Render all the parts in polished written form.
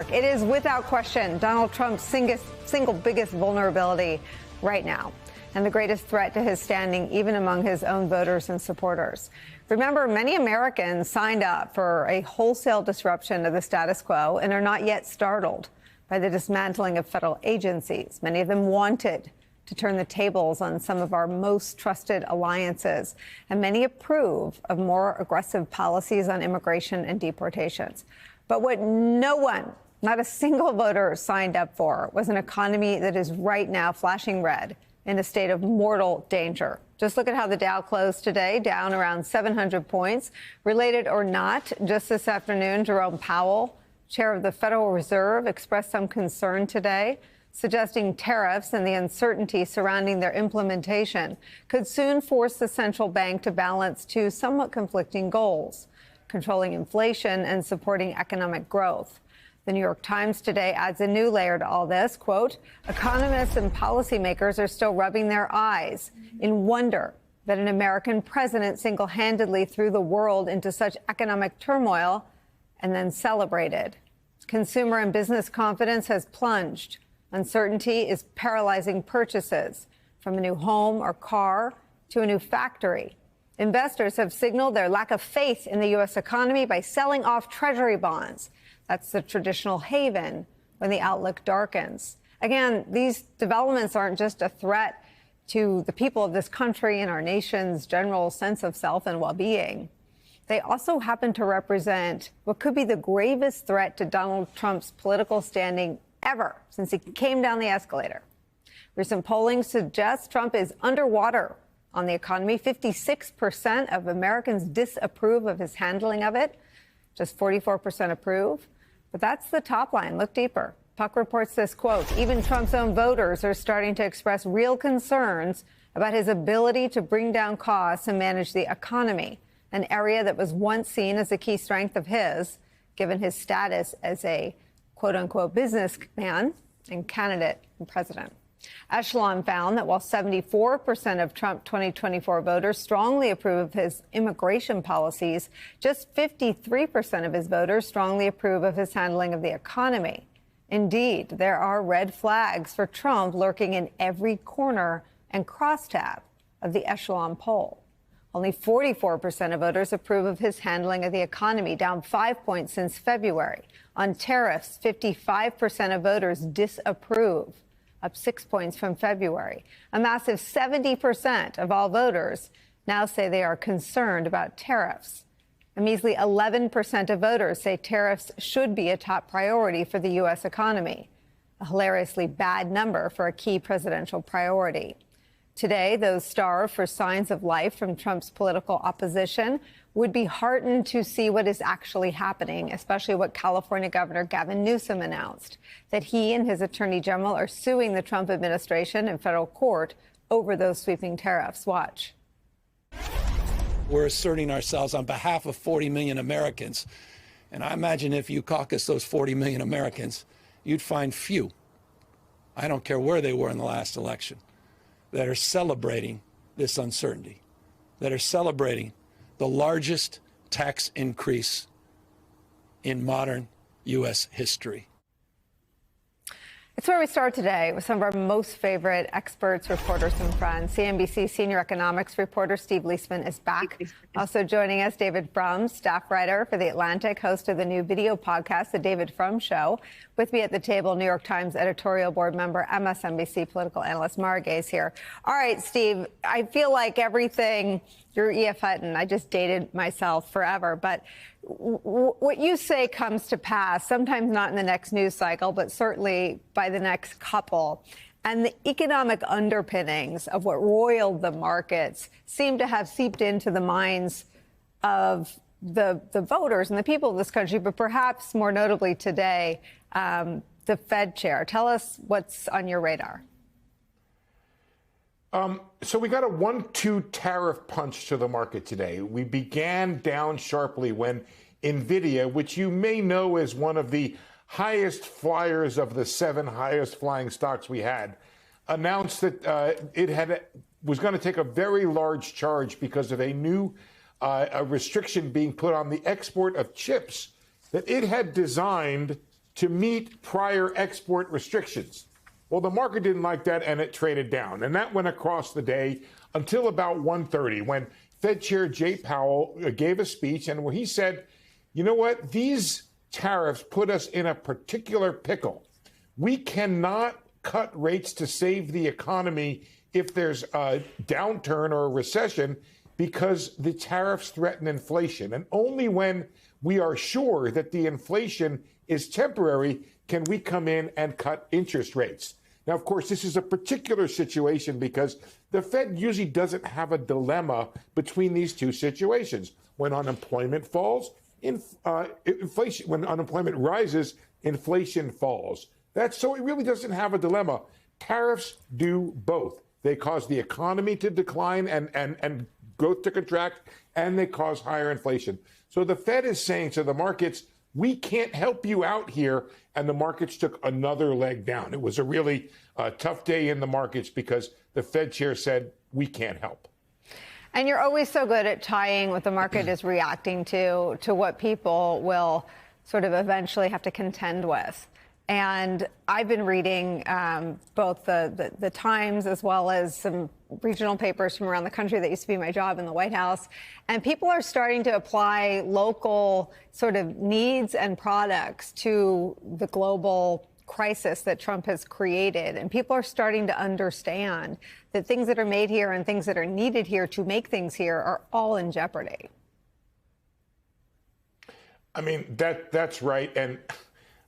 It is without question Donald Trump's single biggest vulnerability right now, and the greatest threat to his standing even among his own voters and supporters. Remember, many Americans signed up for a wholesale disruption of the status quo and are not yet startled by the dismantling of federal agencies. Many of them wanted to turn the tables on some of our most trusted alliances, and many approve of more aggressive policies on immigration and deportations. But what no one, not a single voter, signed up for was an economy that is right now flashing red, in a state of mortal danger. Just look at how the Dow closed today, down around 700 points. Related or not, just this afternoon, Jerome Powell, chair of the Federal Reserve, expressed some concern today, suggesting tariffs and the uncertainty surrounding their implementation could soon force the central bank to balance two somewhat conflicting goals: controlling inflation and supporting economic growth. The New York Times today adds a new layer to all this. Quote, economists and policymakers are still rubbing their eyes in wonder that an American president single-handedly threw the world into such economic turmoil and then celebrated. Consumer and business confidence has plunged. Uncertainty is paralyzing purchases, from a new home or car to a new factory. Investors have signaled their lack of faith in the U.S. economy by selling off Treasury bonds. That's the traditional haven when the outlook darkens. Again, these developments aren't just a threat to the people of this country and our nation's general sense of self and well-being. They also happen to represent what could be the gravest threat to Donald Trump's political standing ever since he came down the escalator. Recent polling suggests Trump is underwater on the economy. 56% of Americans disapprove of his handling of it. Just 44% approve. But that's the top line. Look deeper. Puck reports this, quote, even Trump's own voters are starting to express real concerns about his ability to bring down costs and manage the economy, an area that was once seen as a key strength of his, given his status as a quote-unquote businessman and candidate and president. Echelon found that while 74% of Trump 2024 voters strongly approve of his immigration policies, just 53% of his voters strongly approve of his handling of the economy. Indeed, there are red flags for Trump lurking in every corner and crosstab of the Echelon poll. Only 44% of voters approve of his handling of the economy, down 5 points since February. On tariffs, 55% of voters disapprove, up 6 points from February. A massive 70% of all voters now say they are concerned about tariffs. A measly 11% of voters say tariffs should be a top priority for the U.S. economy, a hilariously bad number for a key presidential priority. Today, those starved for signs of life from Trump's political opposition would be heartened to see what is actually happening, especially what California Governor Gavin Newsom announced, that he and his attorney general are suing the Trump administration in federal court over those sweeping tariffs. Watch. We're asserting ourselves on behalf of 40 million Americans. And I imagine if you caucus those 40 million Americans, you'd find few, I don't care where they were in the last election, that are celebrating this uncertainty, that are celebrating the largest tax increase in modern U.S. history. It's where we start today with some of our most favorite experts, reporters, and friends. CNBC senior economics reporter Steve Liesman is back. Also joining us, David Frum, staff writer for The Atlantic, host of the new video podcast, The David Frum Show. With me at the table, New York Times editorial board member, MSNBC political analyst Mara Gay's here. All right, Steve, I feel like everything, you're E.F. Hutton. I just dated myself forever, but what you say comes to pass, sometimes not in the next news cycle, but certainly by the next couple. And the economic underpinnings of what roiled the markets seem to have seeped into the minds of the voters and the people of this country, but perhaps more notably today, the Fed chair. Tell us what's on your radar. So we got a 1-2 tariff punch to the market today. We began down sharply when NVIDIA, which you may know is one of the highest flyers of the 7 highest flying stocks we had, announced that it was going to take a very large charge because of a new a restriction being put on the export of chips that it had designed to meet prior export restrictions. Well, the market didn't like that, and it traded down. And that went across the day until about 1:30, when Fed Chair Jay Powell gave a speech, and where he said, you know what, these tariffs put us in a particular pickle. We cannot cut rates to save the economy if there's a downturn or a recession, because the tariffs threaten inflation. And only when we are sure that the inflation is temporary can we come in and cut interest rates. Now, of course, this is a particular situation because the Fed usually doesn't have a dilemma between these two situations. When unemployment falls, inflation. When unemployment rises, inflation falls. So it really doesn't have a dilemma. Tariffs do both. They cause the economy to decline and growth to contract, and they cause higher inflation. So the Fed is saying to the markets, we can't help you out here. And the markets took another leg down. It was a really tough day in the markets because the Fed chair said, we can't help. And you're always so good at tying what the market is reacting to what people will sort of eventually have to contend with. And I've been reading both the Times as well as some regional papers from around the country. That used to be my job in the White House. And people are starting to apply local sort of needs and products to the global crisis that Trump has created. And people are starting to understand that things that are made here and things that are needed here to make things here are all in jeopardy. I mean, that's right. And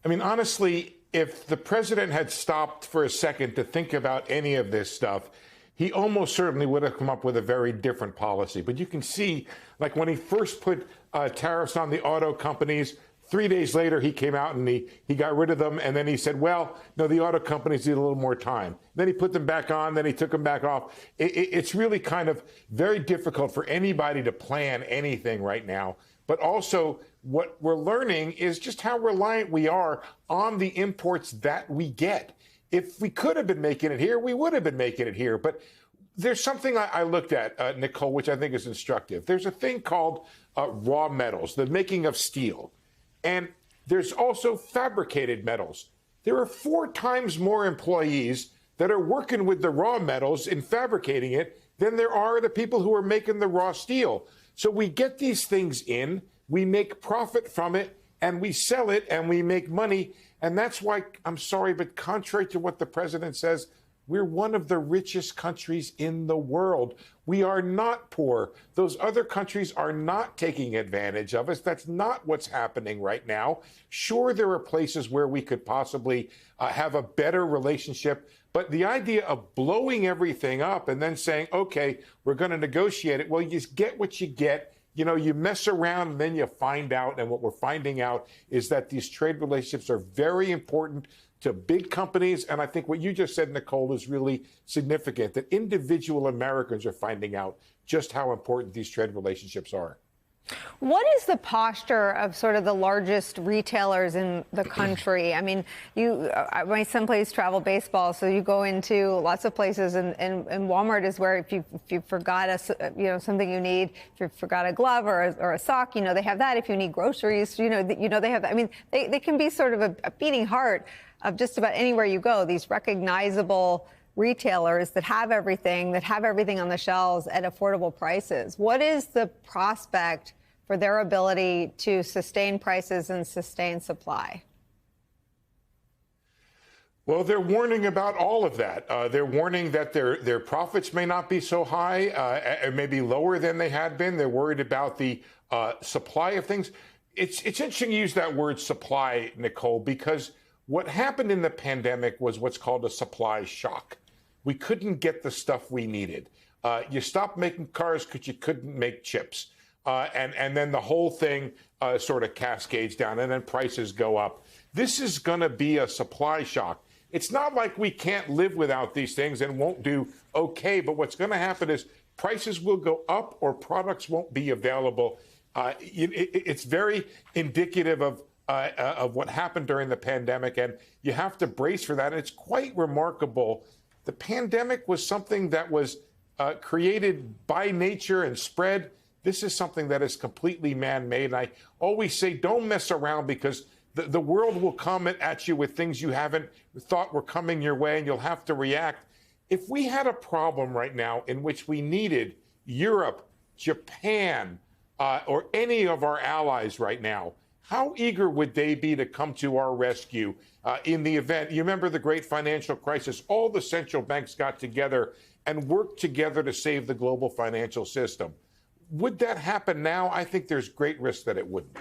I mean, honestly, if the president had stopped for a second to think about any of this stuff, he almost certainly would have come up with a very different policy. But you can see, like when he first put tariffs on the auto companies, 3 days later, he came out and he got rid of them. And then he said, well, no, the auto companies need a little more time. Then he put them back on. Then he took them back off. It's really kind of very difficult for anybody to plan anything right now. But also, what we're learning is just how reliant we are on the imports that we get. If we could have been making it here, we would have been making it here. But there's something I looked at, Nicolle, which I think is instructive. There's a thing called raw metals, the making of steel. And there's also fabricated metals. There are 4 times more employees that are working with the raw metals in fabricating it than there are the people who are making the raw steel. So we get these things in, we make profit from it, and we sell it, and we make money. And that's why, I'm sorry, but contrary to what the president says, we're one of the richest countries in the world. We are not poor. Those other countries are not taking advantage of us. That's not what's happening right now. Sure, there are places where we could possibly have a better relationship. But the idea of blowing everything up and then saying, OK, we're going to negotiate it. Well, you just get what you get. You know, you mess around and then you find out. And what we're finding out is that these trade relationships are very important to big companies. And I think what you just said, Nicolle, is really significant, that individual Americans are finding out just how important these trade relationships are. What is the posture of sort of the largest retailers in the country? I mean, my son plays travel baseball, so you go into lots of places, and Walmart is where if you forgot something you need, if you forgot a glove or a sock, they have that. If you need groceries, they have that. I mean, they can be sort of a beating heart of just about anywhere you go. These recognizable retailers that have everything on the shelves at affordable prices. What is the prospect for their ability to sustain prices and sustain supply? Well, they're warning about all of that. They're warning that their profits may not be so high, it may be lower than they had been. They're worried about the supply of things. It's interesting you use that word supply, Nicolle, because what happened in the pandemic was what's called a supply shock. We couldn't get the stuff we needed. You stopped making cars because you couldn't make chips. And then the whole thing sort of cascades down, and then prices go up. This is going to be a supply shock. It's not like we can't live without these things and won't do okay, but what's going to happen is prices will go up or products won't be available. It's very indicative of what happened during the pandemic, and you have to brace for that. And it's quite remarkable. The pandemic was something that was created by nature and spread. This is something that is completely man-made. And I always say, don't mess around, because The world will come at you with things you haven't thought were coming your way, and you'll have to react. If we had a problem right now in which we needed Europe, Japan, or any of our allies right now, how eager would they be to come to our rescue in the event? You remember the great financial crisis? All the central banks got together and worked together to save the global financial system. Would that happen now? I think there's great risk that it wouldn't.